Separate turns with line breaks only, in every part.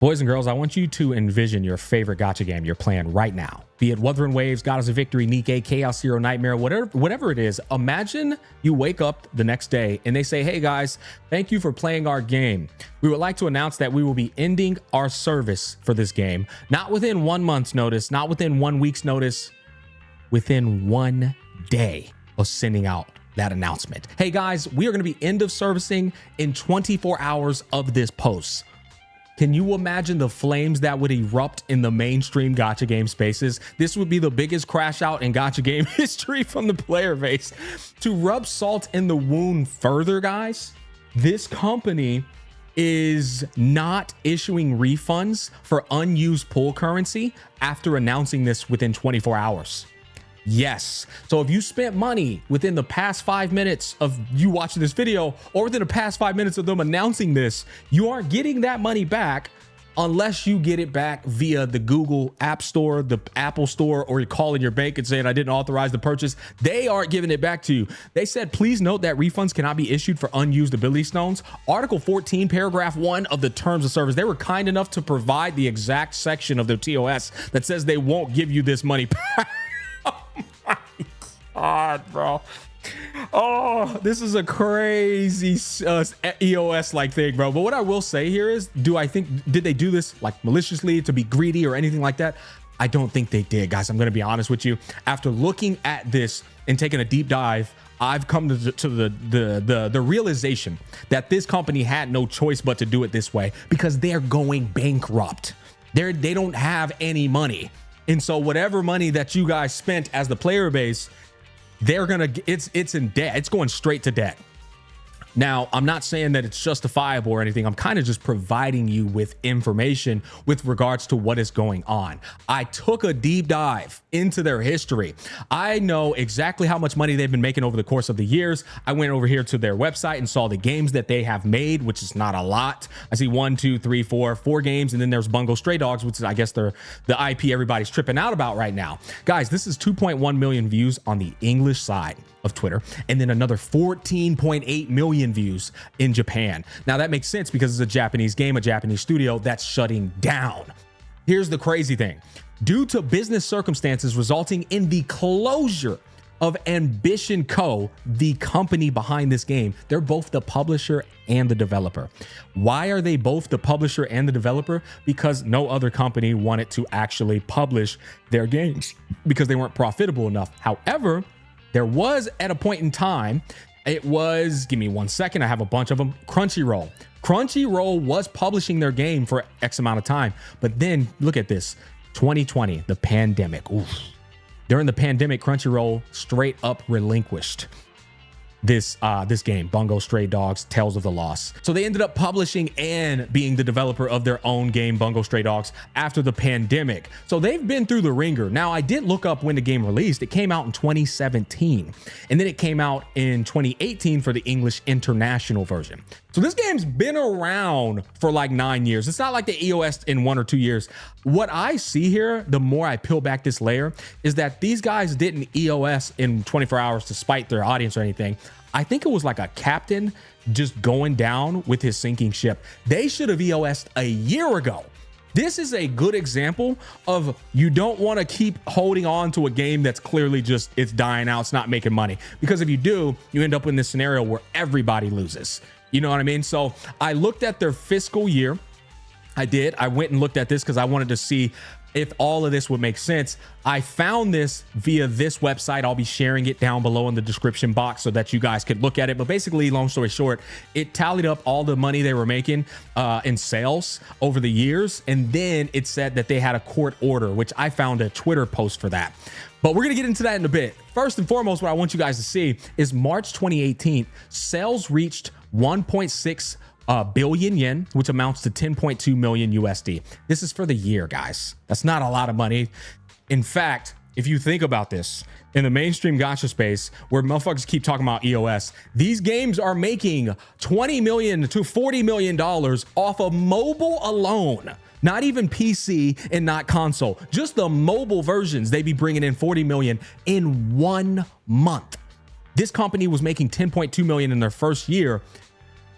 Boys and girls, I want you to envision your favorite gacha game you're playing right now. Be it Wuthering Waves, Goddess of Victory, Nikkei, Chaos Hero, Nightmare, whatever it is. Imagine you wake up the next day and they say, hey guys, thank you for playing our game. We would like to announce that we will be ending our service for this game. Not within 1 month's notice, not within 1 week's notice, within 1 day of sending out that announcement. Hey guys, we are going to be end of servicing in 24 hours of this post. Can you imagine the flames that would erupt in the mainstream gacha game spaces? This would be the biggest crash out in gacha game history from the player base. To rub salt in the wound further, guys, this company is not issuing refunds for unused pool currency after announcing this within 24 hours. Yes. So if you spent money within the past 5 minutes of you watching this video, or within the past 5 minutes of them announcing this, you aren't getting that money back unless you get it back via the Google App Store, the Apple Store, or you're calling your bank and saying, I didn't authorize the purchase. They aren't giving it back to you. They said, please note that refunds cannot be issued for unused ability stones. Article 14, paragraph 1 of the terms of service. They were kind enough to provide the exact section of their TOS that says they won't give you this money back. God, bro. Oh, this is a crazy EOS like thing, bro. But what I will say here is, did they do this like maliciously to be greedy or anything like that? I don't think they did, guys. I'm going to be honest with you. After looking at this and taking a deep dive, I've come to the realization that this company had no choice but to do it this way because they're going bankrupt. They don't have any money. And so whatever money that you guys spent as the player base, it's in debt. It's going straight to debt. Now, I'm not saying that it's justifiable or anything. I'm kind of just providing you with information with regards to what is going on. I took a deep dive into their history. I know exactly how much money they've been making over the course of the years. I went over here to their website and saw the games that they have made, which is not a lot. I see 1, 2, 3, 4 games. And then there's Bungo Stray Dogs, which is, I guess, the IP everybody's tripping out about right now. Guys, this is 2.1 million views on the English side of Twitter, and then another 14.8 million views in Japan. Now that makes sense because it's a Japanese game, a Japanese studio that's shutting down. Here's the crazy thing. Due to business circumstances resulting in the closure of Ambition Co., the company behind this game, they're both the publisher and the developer. Why are they both the publisher and the developer? Because no other company wanted to actually publish their games because they weren't profitable enough. However, there was at a point in time, it was, give me 1 second, I have a bunch of them, Crunchyroll. Crunchyroll was publishing their game for X amount of time, but then look at this, 2020, the pandemic. Oof. During the pandemic, Crunchyroll straight up relinquished this game, Bungo Stray Dogs, Tales of the Lost. So they ended up publishing and being the developer of their own game, Bungo Stray Dogs, after the pandemic. So they've been through the ringer. Now, I did look up when the game released. It came out in 2017, and then it came out in 2018 for the English international version. So this game's been around for like 9 years. It's not like the EOS in 1 or 2 years. What I see here, the more I peel back this layer, is that these guys didn't EOS in 24 hours to spite their audience or anything. I think it was like a captain just going down with his sinking ship. They should have EOS'd a year ago. This is a good example of you don't want to keep holding on to a game that's clearly just, it's dying out, it's not making money. Because if you do, you end up in this scenario where everybody loses. You know what I mean? So I looked at their fiscal year. I went and looked at this because I wanted to see if all of this would make sense. I found this via this website. I'll be sharing it down below in the description box so that you guys could look at it. But basically, long story short, it tallied up all the money they were making in sales over the years. And then it said that they had a court order, which I found a Twitter post for that. But we're going to get into that in a bit. First and foremost, what I want you guys to see is March 2018, sales reached 1.6 billion yen, which amounts to 10.2 million USD. This is for the year, guys. That's not a lot of money. In fact, if you think about this, in the mainstream gacha space where motherfuckers keep talking about EOS, these games are making $20 million to $40 million off of mobile alone. Not even PC and not console, just the mobile versions. They be bringing in 40 million in 1 month. This company was making 10.2 million in their first year.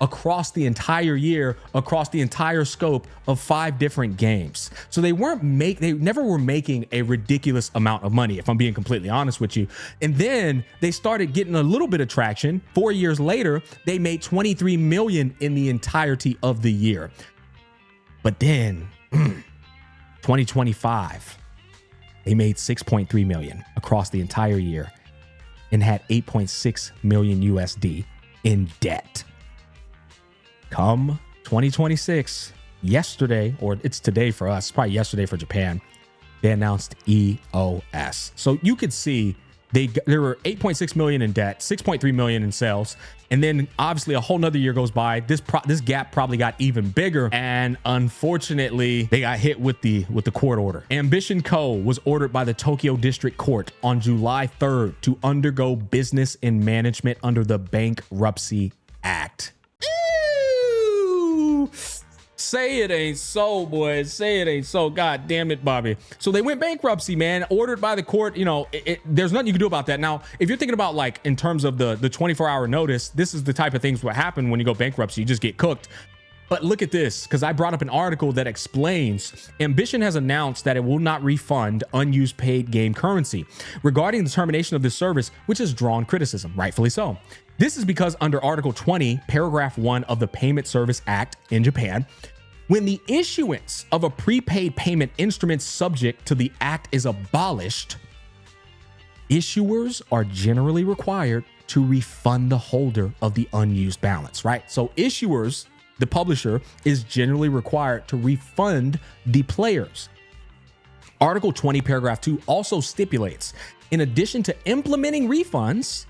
across the entire year, across the entire scope of 5 different games. So they never were making a ridiculous amount of money, if I'm being completely honest with you. And then they started getting a little bit of traction. 4 years later, they made 23 million in the entirety of the year. But then 2025, they made 6.3 million across the entire year and had 8.6 million USD in debt. Come 2026, yesterday, or it's today for us, probably yesterday for Japan, they announced EOS. So you could see there were 8.6 million in debt, 6.3 million in sales, and then obviously a whole nother year goes by. This gap probably got even bigger, and unfortunately they got hit with the court order. Ambition Co. was ordered by the Tokyo District Court on July 3rd to undergo business and management under the Bankruptcy Act. Ew. Say it ain't so, boys. Say it ain't so. God damn it, Bobby. So they went bankruptcy, man, ordered by the court. You know, there's nothing you can do about that. Now, if you're thinking about like in terms of the 24-hour notice, this is the type of things what happen when you go bankruptcy. You just get cooked. But look at this, because I brought up an article that explains Ambition has announced that it will not refund unused paid game currency regarding the termination of this service, which has drawn criticism, rightfully so. This is because under Article 20, Paragraph 1 of the Payment Service Act in Japan, when the issuance of a prepaid payment instrument subject to the act is abolished, issuers are generally required to refund the holder of the unused balance, right? So issuers, the publisher, is generally required to refund the players. Article 20, Paragraph 2 also stipulates, in addition to implementing refunds,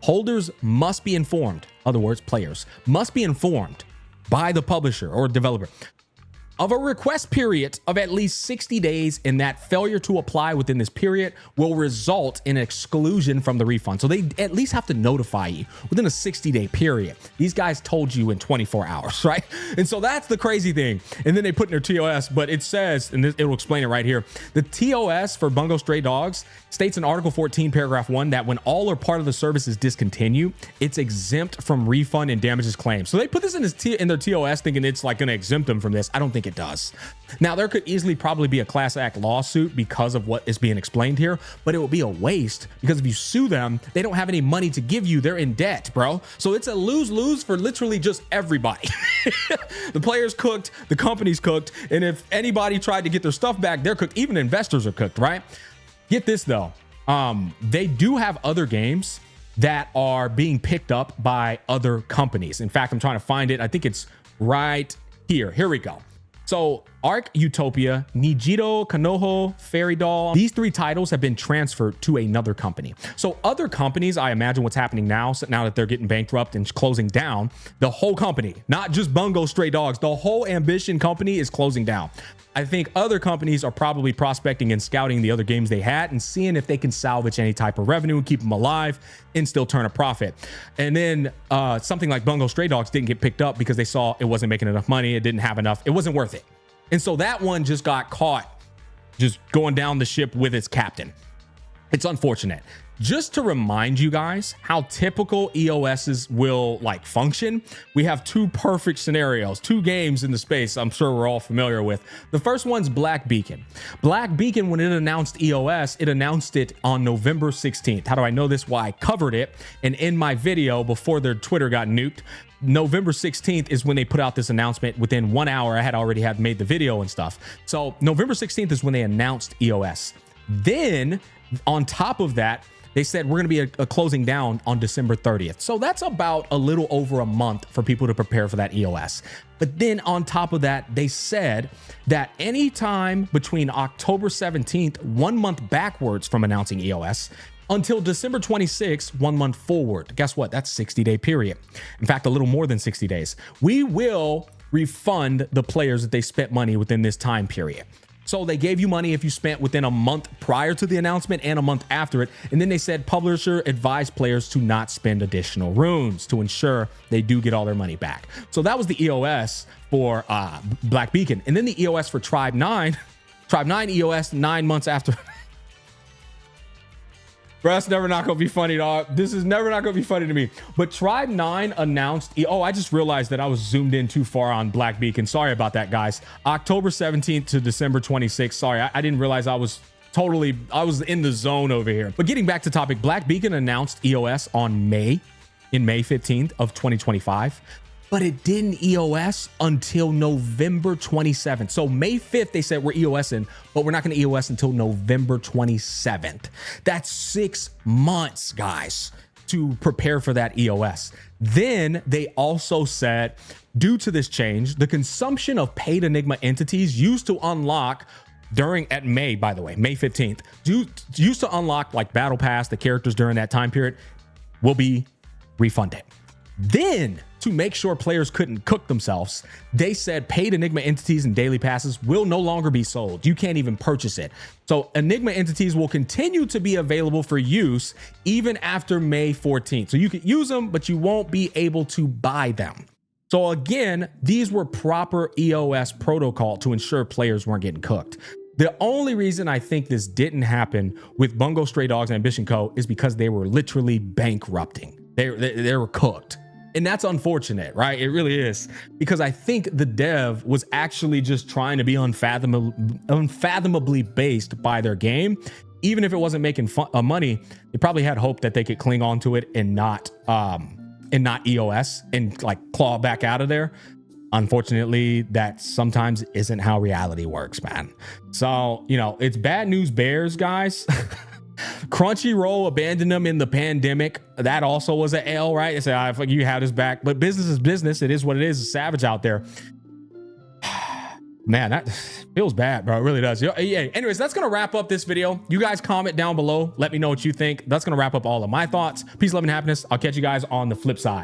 holders must be informed, in other words, players must be informed by the publisher or developer of a request period of at least 60 days, and that failure to apply within this period will result in exclusion from the refund. So they at least have to notify you within a 60-day period. These guys told you in 24 hours, right? And so that's the crazy thing. And then they put in their TOS, but it says, and it will explain it right here, the TOS for Bungo Stray Dogs states in Article 14, Paragraph 1, that when all or part of the service is discontinued, it's exempt from refund and damages claims. So they put this in their TOS thinking it's like going to exempt them from this. I don't think it does. Now, there could easily probably be a class act lawsuit because of what is being explained here, but it will be a waste because if you sue them, they don't have any money to give you. They're in debt, bro. So it's a lose-lose for literally just everybody. The player's cooked, the company's cooked, and if anybody tried to get their stuff back, they're cooked. Even investors are cooked, right? Get this though. They do have other games that are being picked up by other companies. In fact, I'm trying to find it. I think it's right here. Here we go. So Arc Utopia, Nijiro Kanoho, Fairy Doll, these 3 titles have been transferred to another company. So other companies, I imagine what's happening now, so now that they're getting bankrupt and closing down, the whole company, not just Bungo Stray Dogs, the whole Ambition company is closing down. I think other companies are probably prospecting and scouting the other games they had and seeing if they can salvage any type of revenue and keep them alive and still turn a profit. And then something like Bungo Stray Dogs didn't get picked up because they saw it wasn't making enough money. It didn't have enough. It wasn't worth it. And so that one just got caught just going down the ship with its captain. It's unfortunate. Just to remind you guys how typical EOSs will like function, we have 2 perfect scenarios, 2 games in the space I'm sure we're all familiar with. The first one's Black Beacon. Black Beacon, when it announced EOS, it announced it on November 16th. How do I know this? Why? I covered it, and in my video before their Twitter got nuked, November 16th is when they put out this announcement. Within 1 hour, I had already made the video and stuff. So November 16th is when they announced EOS. Then on top of that, they said we're going to be a closing down on December 30th. So that's about a little over a month for people to prepare for that EOS. But then on top of that, they said that anytime between October 17th, 1 month backwards from announcing EOS, until December 26th, 1 month forward. Guess what? That's 60-day period. In fact, a little more than 60 days. We will refund the players that they spent money within this time period. So they gave you money if you spent within a month prior to the announcement and a month after it. And then they said publisher advised players to not spend additional runes to ensure they do get all their money back. So that was the EOS for Black Beacon. And then the EOS for Tribe 9. Tribe 9 EOS 9 months after. Bro, that's never not gonna be funny, dog. This is never not gonna be funny to me. But Tribe 9 announced, oh, I just realized that I was zoomed in too far on Black Beacon. Sorry about that, guys. October 17th to December 26th. Sorry, I didn't realize I was in the zone over here. But getting back to topic, Black Beacon announced EOS on May 15th of 2025. But it didn't EOS until November 27th. So May 5th, they said we're EOSing, but we're not going to EOS until November 27th. That's 6 months, guys, to prepare for that EOS. Then they also said, due to this change, the consumption of paid Enigma entities used to unlock at May 15th, used to unlock like Battle Pass, the characters during that time period, will be refunded. Then, to make sure players couldn't cook themselves, they said paid Enigma entities and daily passes will no longer be sold. You can't even purchase it. So Enigma entities will continue to be available for use even after May 14th. So you can use them, but you won't be able to buy them. So again, these were proper EOS protocol to ensure players weren't getting cooked. The only reason I think this didn't happen with Bungo Stray Dogs and Ambition Co. is because they were literally bankrupting. They were cooked. And that's unfortunate, right? It really is, because I think the dev was actually just trying to be unfathomably based by their game. Even if it wasn't making money, they probably had hope that they could cling on to it and not EOS and like claw back out of there. Unfortunately, that sometimes isn't how reality works, man. So, you know, it's bad news bears, guys. Crunchyroll abandoned them in the pandemic. That also was an L, right? They said, I you had his back, but business is business. It is what it is. It's savage out there. Man, that feels bad, bro. It really does. Yeah. Anyways, that's going to wrap up this video. You guys comment down below. Let me know what you think. That's going to wrap up all of my thoughts. Peace, love, and happiness. I'll catch you guys on the flip side.